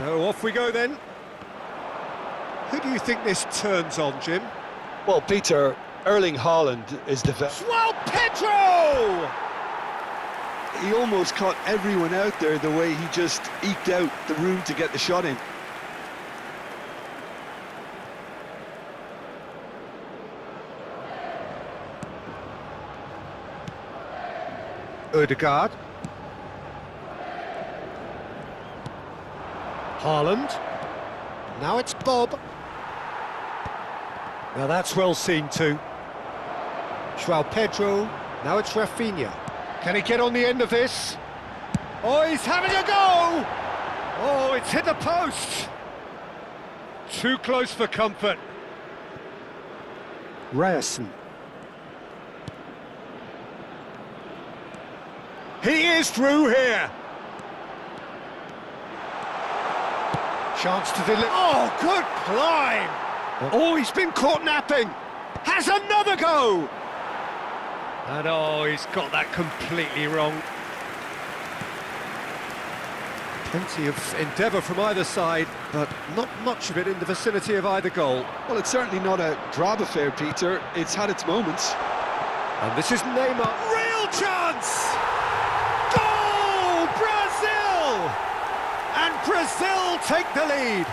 So off we go then. Who do you think this turns on, Jim? Well, Peter, Erling Haaland is the... João Pedro! He almost caught everyone out there the way he just eked out the room to get the shot in. Ødegaard. Haaland. Now it's Bob. Now that's well seen too. João Pedro. Now it's Rafinha. Can he get on the end of this? Oh, he's having a go! Oh, it's hit the post! Too close for comfort. Ryerson. He is through here. Chance to deliver. Oh, good climb! Oh, he's been caught napping. Has another go! And oh, he's got that completely wrong. Plenty of endeavour from either side, but not much of it in the vicinity of either goal. Well, it's certainly not a drab affair, Peter. It's had its moments. And this is Neymar. Real chance! Goal! Brazil! And Brazil take the lead.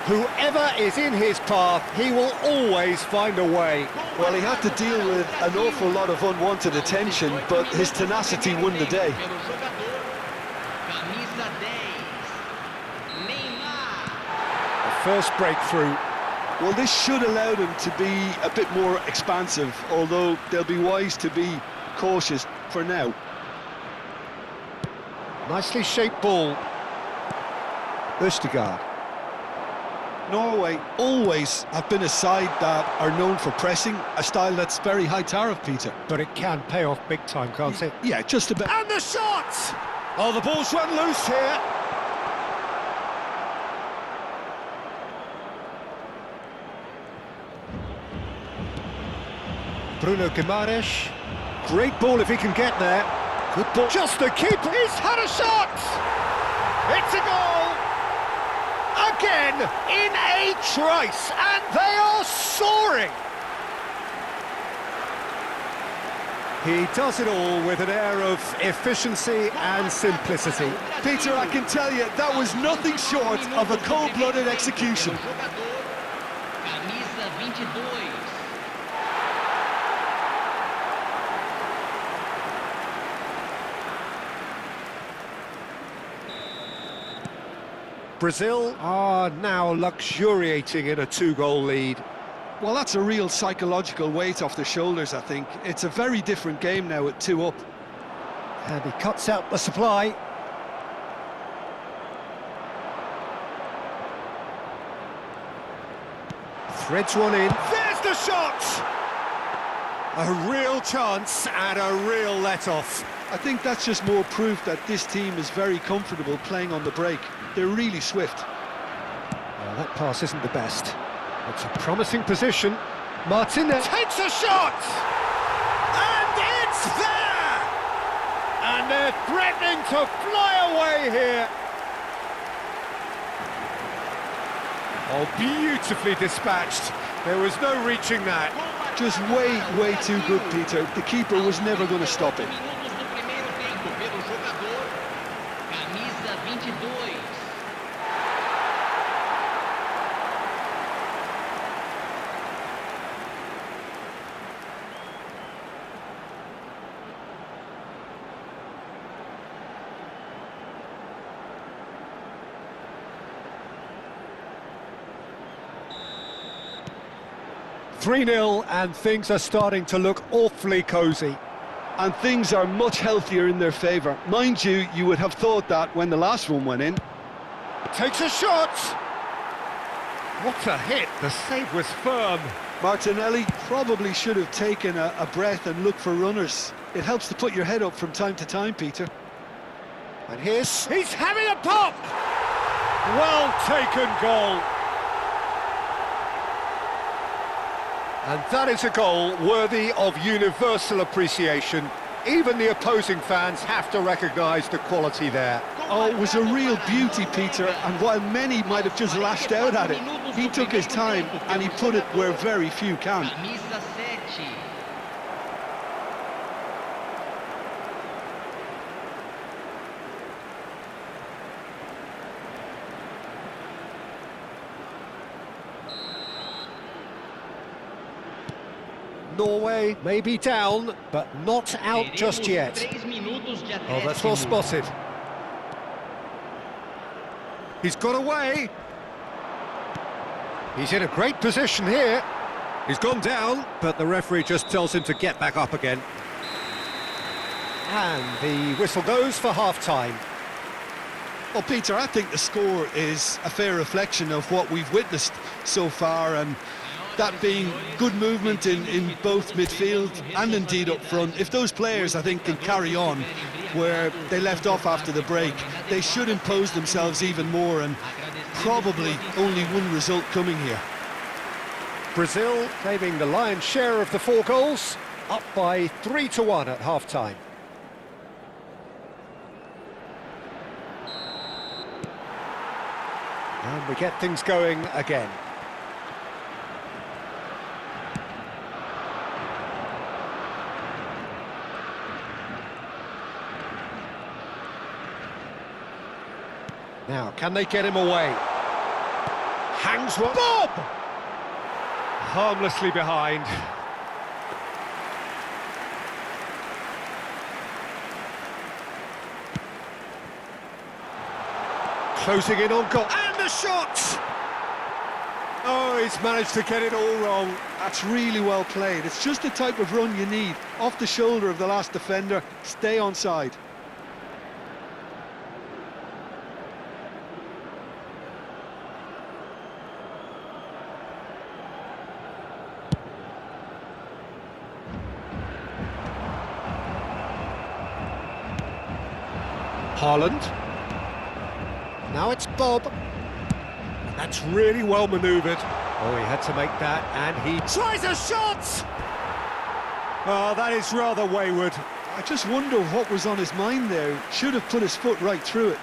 Whoever is in his path, he will always find a way. Well, he had to deal with an awful lot of unwanted attention, but his tenacity won the day. The first breakthrough. Well, this should allow them to be a bit more expansive, although they'll be wise to be cautious for now. Nicely shaped ball. Ødegaard. Norway always have been a side that are known for pressing, a style that's very high tariff, Peter. But it can pay off big time, can't it? Yeah, just about. And the shot! Oh, the ball's run loose here. Bruno Guimaraes. Great ball if he can get there. Good ball. Just the keeper. He's had a shot! It's a goal! Again, in a trice, and they are soaring! He does it all with an air of efficiency and simplicity. Peter, I can tell you, that was nothing short of a cold-blooded execution. Brazil are now luxuriating in a two-goal lead. Well, that's a real psychological weight off the shoulders, I think. It's a very different game now at 2 up. And he cuts out the supply. Threads one in. There's the shot! A real chance and a real let-off. I think that's just more proof that this team is very comfortable playing on the break. They're really swift. Well, that pass isn't the best. It's a promising position. Martinez takes a shot! And it's there! And they're threatening to fly away here. Oh, beautifully dispatched. There was no reaching that. Just way too good, Peter. The keeper was never going to stop it. (3-0) and things are starting to look awfully cosy. And things are much healthier in their favour. Mind you, you would have thought that when the last one went in. Takes a shot! What a hit, the save was firm. Martinelli probably should have taken a breath and looked for runners. It helps to put your head up from time to time, Peter. And he's having a pop! Well taken goal. And that is a goal worthy of universal appreciation. Even the opposing fans have to recognise the quality there. Oh, it was a real beauty, Peter, and while many might have just lashed out at it, he took his time and he put it where very few can. Norway may be down, but not out just yet. Oh, that's well spotted. He's got away. He's in a great position here. He's gone down, but the referee just tells him to get back up again. And the whistle goes for half-time. Well, Peter, I think the score is a fair reflection of what we've witnessed so far, and that being good movement in both midfield and indeed up front. If those players, I think, can carry on where they left off after the break, they should impose themselves even more, and probably only one result coming here. Brazil claiming the lion's share of the 4 goals, up by 3-1 at half-time. And we get things going again. Now, can they get him away? Hangs one. Bob! Harmlessly behind. Closing in on goal. And the shot! Oh, he's managed to get it all wrong. That's really well played. It's just the type of run you need. Off the shoulder of the last defender, stay onside. Haaland. Now it's Bob. That's really well manoeuvred. Oh, he had to make that, and he tries a shot! Oh, that is rather wayward. I just wonder what was on his mind there. Should have put his foot right through it.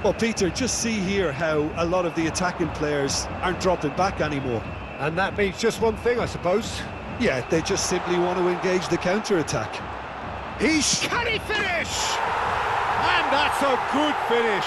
Well, Peter, just see here how a lot of the attacking players aren't dropping back anymore. And that means just one thing, I suppose. Yeah, they just simply want to engage the counter-attack. Can he finish? And that's a good finish.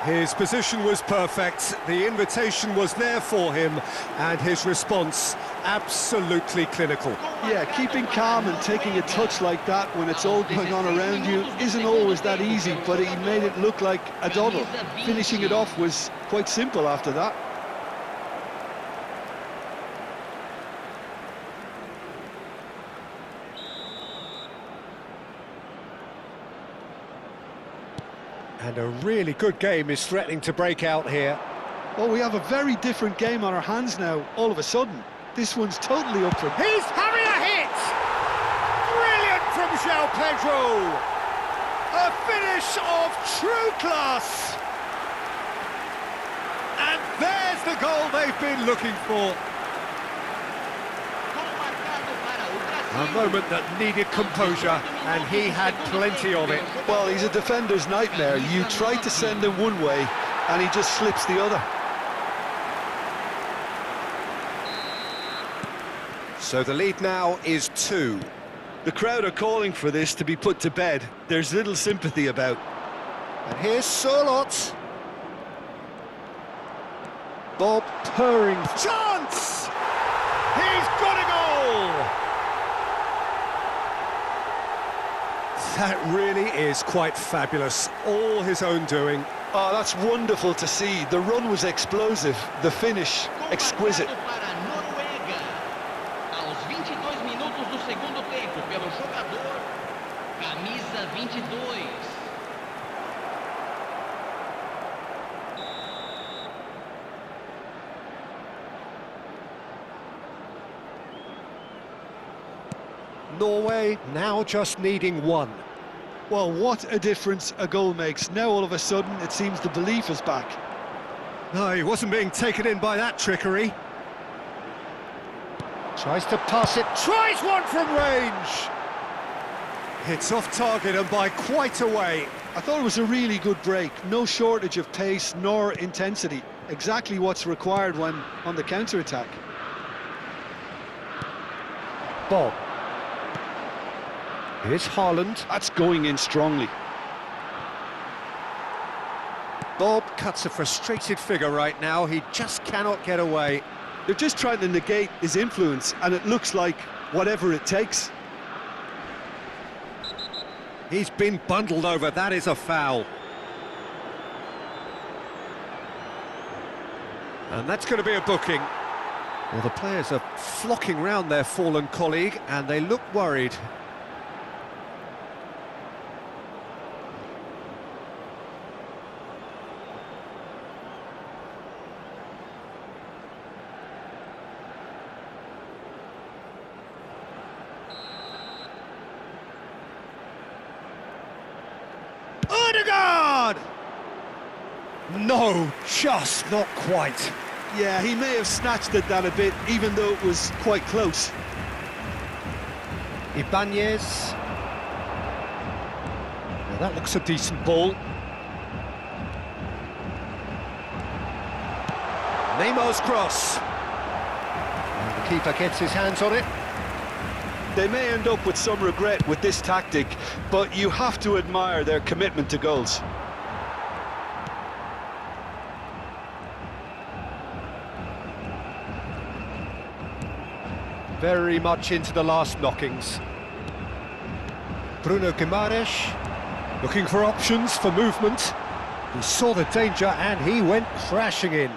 His position was perfect, the invitation was there for him, and his response absolutely clinical. Yeah, keeping calm and taking a touch like that when it's all going on around you isn't always that easy, but he made it look like a doddle. Finishing it off was quite simple after that. And a really good game is threatening to break out here. Well, we have a very different game on our hands now, all of a sudden. This one's totally up for... He's having a hit! Brilliant from João Pedro! A finish of true class! And there's the goal they've been looking for. A moment that needed composure, and he had plenty of it. Well, he's a defender's nightmare. You try to send him one way, and he just slips the other. So the lead now is 2. The crowd are calling for this to be put to bed. There's little sympathy about. And here's Surlot. Bob purring. Chance! He's got a goal! That really is quite fabulous. All his own doing. Oh, that's wonderful to see. The run was explosive. The finish, exquisite. Norway now just needing one. Well, what a difference a goal makes. Now all of a sudden it seems the belief is back. No, he wasn't being taken in by that trickery. Tries to pass it, tries one from range! It's off target and by quite a way. I thought it was a really good break. No shortage of pace nor intensity. Exactly what's required when on the counter-attack. Bob. Here's Haaland. That's going in strongly. Bob cuts a frustrated figure right now. He just cannot get away. They're just trying to negate his influence, and it looks like whatever it takes. He's been bundled over. That is a foul. And that's going to be a booking. Well, the players are flocking round their fallen colleague, and they look worried. No, just not quite. Yeah, he may have snatched at that a bit, even though it was quite close. Ibanez. Well, that looks a decent ball. Neymar's cross. And the keeper gets his hands on it. They may end up with some regret with this tactic, but you have to admire their commitment to goals. Very much into the last knockings. Bruno Guimaraes looking for options for movement. He saw the danger and he went crashing in.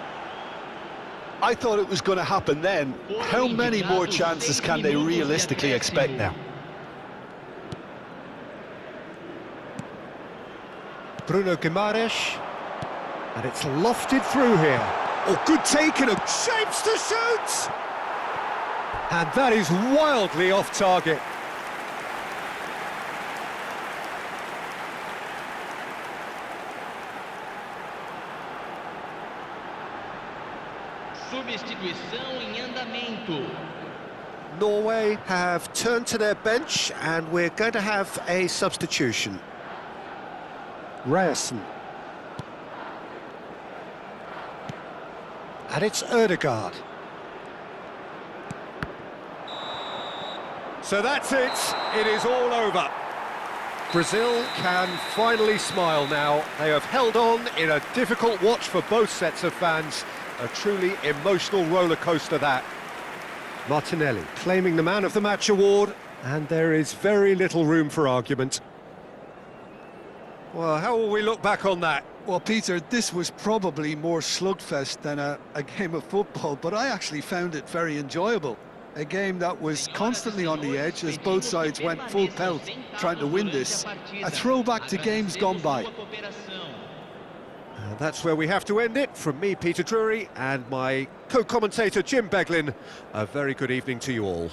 I thought it was going to happen then. How many more chances can they realistically expect now? Bruno Guimaraes. And it's lofted through here. Oh, good take and a shapes to shoot! And that is wildly off target. Substituição em andamento. Norway have turned to their bench and we're going to have a substitution. Ryerson. And it's Ødegaard. So that's it. It is all over. Brazil can finally smile now. They have held on in a difficult watch for both sets of fans. A truly emotional roller coaster that. Martinelli claiming the Man of the Match award, and there is very little room for argument. Well, how will we look back on that? Well, Peter, this was probably more slugfest than a game of football, but I actually found it very enjoyable. A game that was constantly on the edge as both sides went full pelt trying to win this. A throwback to games gone by. And that's where we have to end it. From me, Peter Drury, and my co-commentator, Jim Beglin, a very good evening to you all.